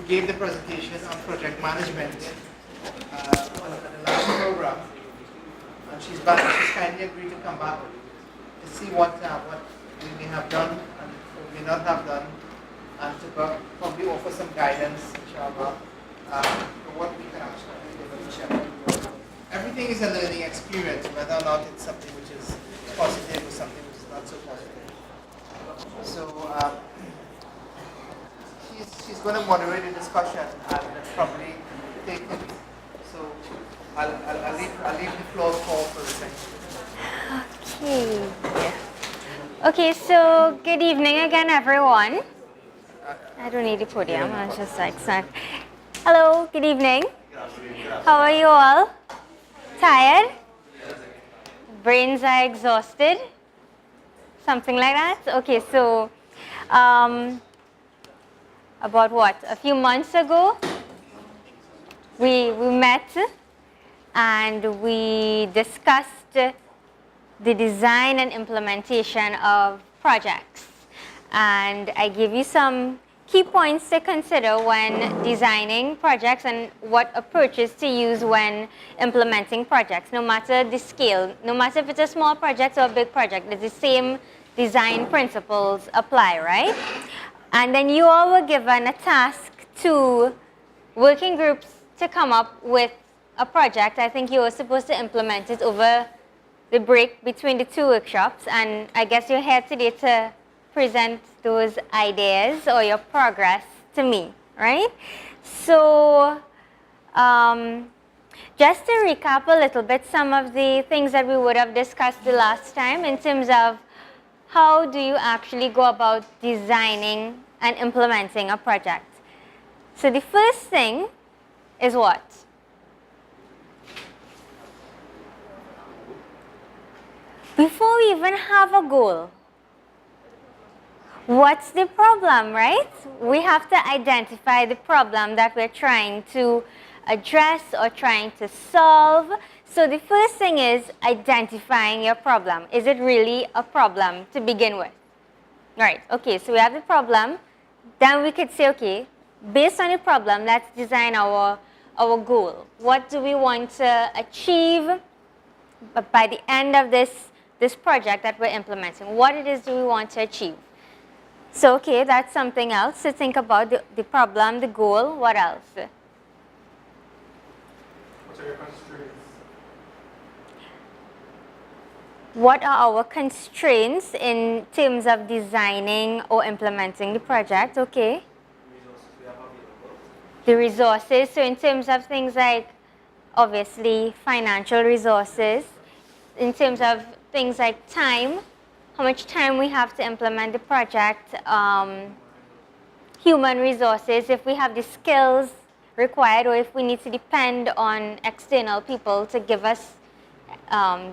gave the presentation on project management on the last program, and she's kindly agreed to come back to see what we may have done and what we may not have done, and to probably offer some guidance, inshallah, for what we can actually do in the future. Everything is a learning experience, whether or not it's something which is positive or something which is not so positive. So she's going to moderate the discussion and probably take it. So I'll leave the floor for the second. Okay. Okay, so good evening again, everyone. I don't need the podium, I'll just like start. Hello, good evening. How are you all? Tired? Brains are exhausted? Something like that? Okay, so about what? A few months ago, we met and we discussed the design and implementation of projects. And I gave you some key points to consider when designing projects and what approaches to use when implementing projects, no matter the scale, no matter if it's a small project or a big project, the same design principles apply, right? And then you all were given a task to working groups to come up with a project. I think you were supposed to implement it over the break between the two workshops, and I guess you're here today to present those ideas or your progress to me, right? So just to recap a little bit some of the things that we would have discussed the last time in terms of how do you actually go about designing and implementing a project. So the first thing is what? Before we even have a goal, what's the problem, right? We have to identify the problem that we're trying to address or trying to solve. So the first thing is identifying your problem. Is it really a problem to begin with? Right, okay, so we have the problem. Then we could say, okay, based on the problem, let's design our goal. What do we want to achieve by the end of this project that we're implementing? What it is do we want to achieve? So, okay, that's something else to think about, the problem, the goal. What else? What are your constraints? What are our constraints in terms of designing or implementing the project? Okay. The resources, so in terms of things like, obviously, financial resources, in terms of things like time, how much time we have to implement the project, human resources, if we have the skills required or if we need to depend on external people to give us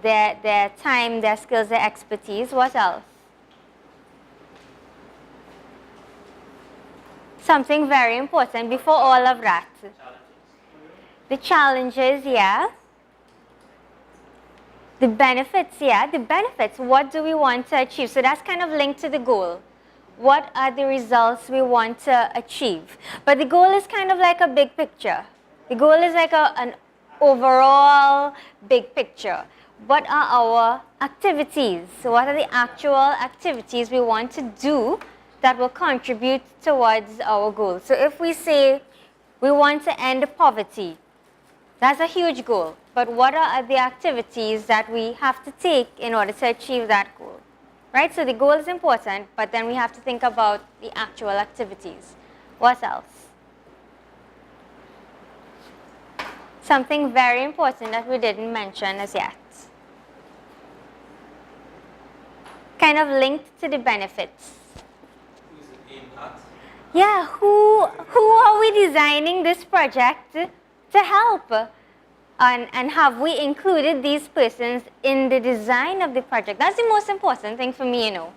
their time, their skills, their expertise. What else? Something very important before all of that. The challenges, yeah. The benefits, yeah, the benefits. What do we want to achieve? So that's kind of linked to the goal. What are the results we want to achieve? But the goal is kind of like a big picture. The goal is like an overall big picture. What are our activities? So what are the actual activities we want to do that will contribute towards our goal? So if we say we want to end poverty, that's a huge goal. But what are the activities that we have to take in order to achieve that goal? Right? So the goal is important, but then we have to think about the actual activities. What else? Something very important that we didn't mention as yet. Kind of linked to the benefits. Who's the impact? Yeah, who are we designing this project to help? And have we included these persons in the design of the project? That's the most important thing for me, you know.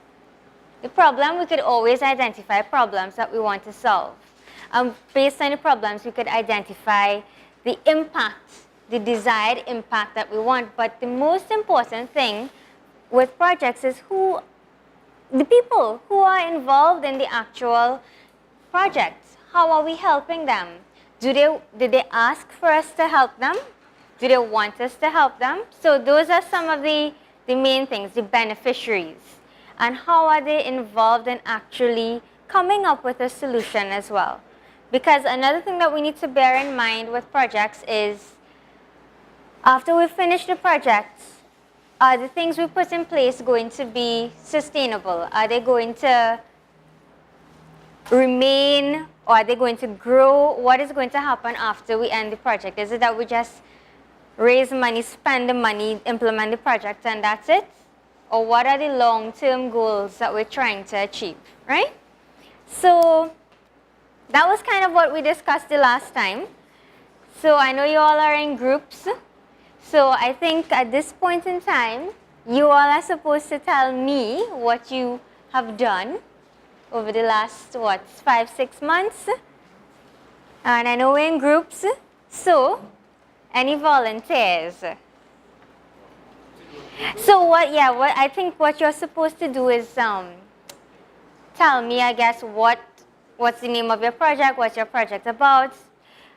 The problem, we could always identify problems that we want to solve. Based on the problems, we could identify the impact, the desired impact that we want. But the most important thing with projects is the people who are involved in the actual project. how are we helping them? Did they ask for us to help them? Do they want us to help them? So those are some of the main things, the beneficiaries. And how are they involved in actually coming up with a solution as well? Because another thing that we need to bear in mind with projects is after we finish the projects, are the things we put in place going to be sustainable? Are they going to remain, or are they going to grow? What is going to happen after we end the project? Is it that we just raise money, spend the money, implement the project, and that's it? Or what are the long-term goals that we're trying to achieve, right? So that was kind of what we discussed the last time. So I know you all are in groups. So I think at this point in time, you all are supposed to tell me what you have done over the last, 5-6 months. And I know we're in groups. So, any volunteers? So I think what you're supposed to do is tell me, I guess, what's the name of your project, what's your project about,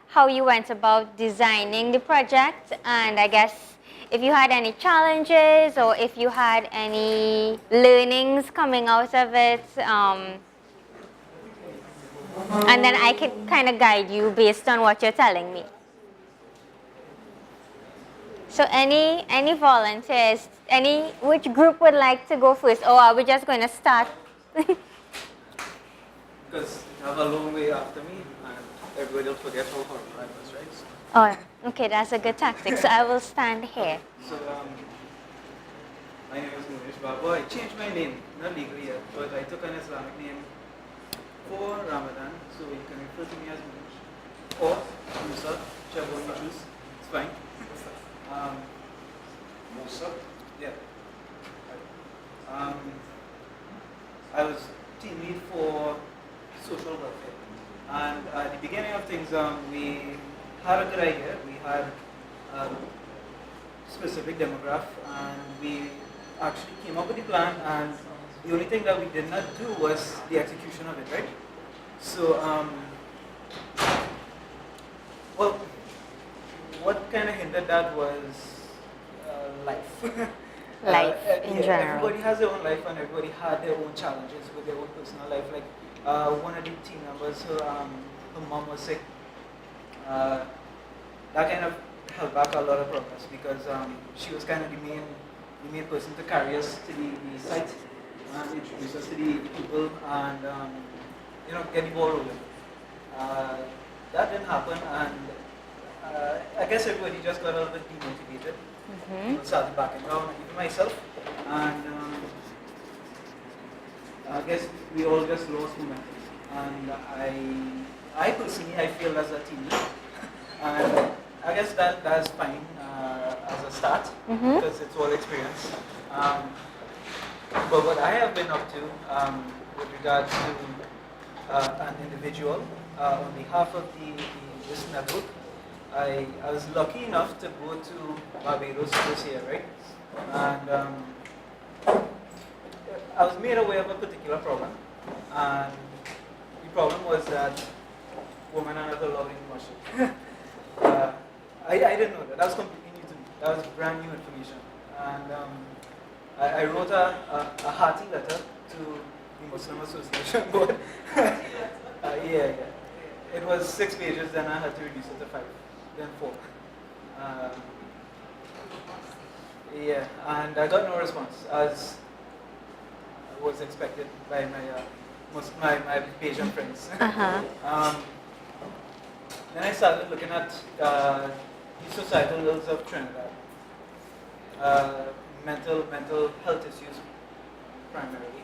how you went about designing the project, and I guess if you had any challenges or if you had any learnings coming out of it, and then I can kind of guide you based on what you're telling me. So any volunteers, which group would like to go first, or are we just going to start? Because you have a long way after me, and everybody will forget how horrible I was, right? Oh, okay, that's a good tactic. So I will stand here. So, my name is Munish Babu. I changed my name, not legally yet, but I took an Islamic name for Ramadan, so you can refer to me as Munish or Musa, whichever one you choose. It's fine. Musa? Yeah. I was team lead for social welfare. And at the beginning of things, we had a good idea. We had a specific demographic, and we actually came up with the plan, and the only thing that we did not do was the execution of it, right? So, well, what kind of hindered that was life. Life in general. Everybody has their own life, and everybody had their own challenges with their own personal life. Like one of the team members, her mom was sick. That kind of held back a lot of progress because she was kind of the main person to carry us to the site and introduce us to the people and get the ball rolling. That didn't happen, and I guess everybody just got a little bit demotivated. People started backing down, even myself, and I guess we all just lost momentum. And I personally, I feel as a team, and I guess that's fine as a start because it's all experience. But what I have been up to with regards to an individual on behalf of this network, I was lucky enough to go to Barbados this year, right? And I was made aware of a particular problem, and the problem was that women are not allowed in worship. I didn't know that. That was completely new to me. That was brand new information. And I wrote a hearty letter to the Muslim Association board. Yeah. It was 6 pages, then I had to reduce it to 5, then 4. Yeah, and I got no response as was expected by my Asian friends. Then I started looking at the societal ills of Trinidad, mental health issues primarily.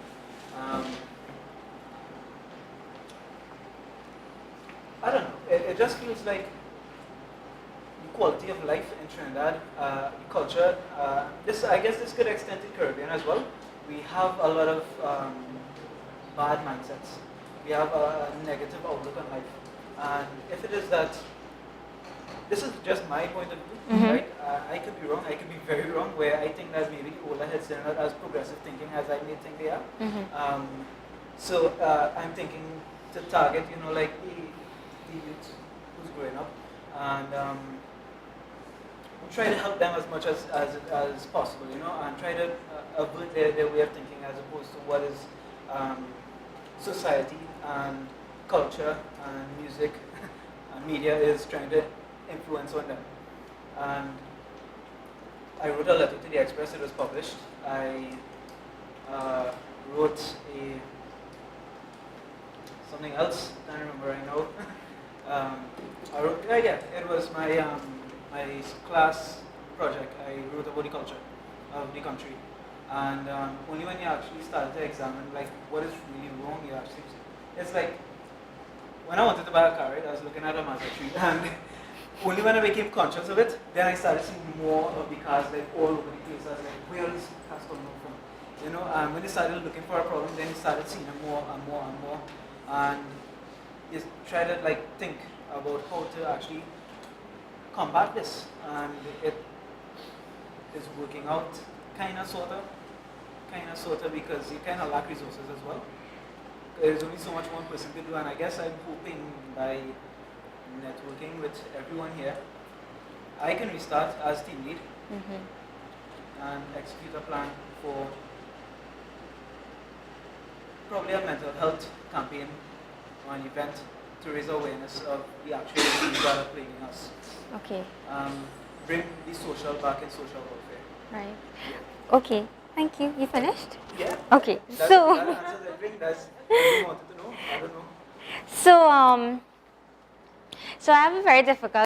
I don't know. It just feels like the quality of life in Trinidad, the culture. I guess this could extend to Caribbean as well. We have a lot of bad mindsets. We have a negative outlook on life. And if it is that, this is just my point of view, right? I could be wrong. I could be very wrong. Where I think that maybe the older heads are not as progressive thinking as I may think they are. So I'm thinking to target, like try to help them as much as possible, you know, and try to avert their way of thinking as opposed to what is society and culture and music and media is trying to influence on them. And I wrote a letter to the Express. It was published. I wrote something else. I don't remember right now. I wrote, yeah, it was my my class project. I wrote about the culture of the country, and only when you actually started to examine like what is really wrong, you actually, it's like when I wanted to buy a car, right, I was looking at a Mazda 3, and only when I became conscious of it, then I started seeing more of the cars like all over the place. I was like, where is this cars coming from? You know, and when you started looking for a problem, then you started seeing them more and more and more, and you try to like think about how to actually combat this, and it is working out kind of sort of because you kind of lack resources as well. There's only so much one person can do, and I guess I'm hoping by networking with everyone here, I can restart as team lead and execute a plan for probably a mental health campaign or an event to raise awareness of the actual issues that are plaguing us. Okay. Bring the social back in social welfare. Right. Yeah. Okay. Thank you. You finished? Yeah. Okay. That So. answers everything. That's what you wanted to know. I don't know. So so I have a very difficult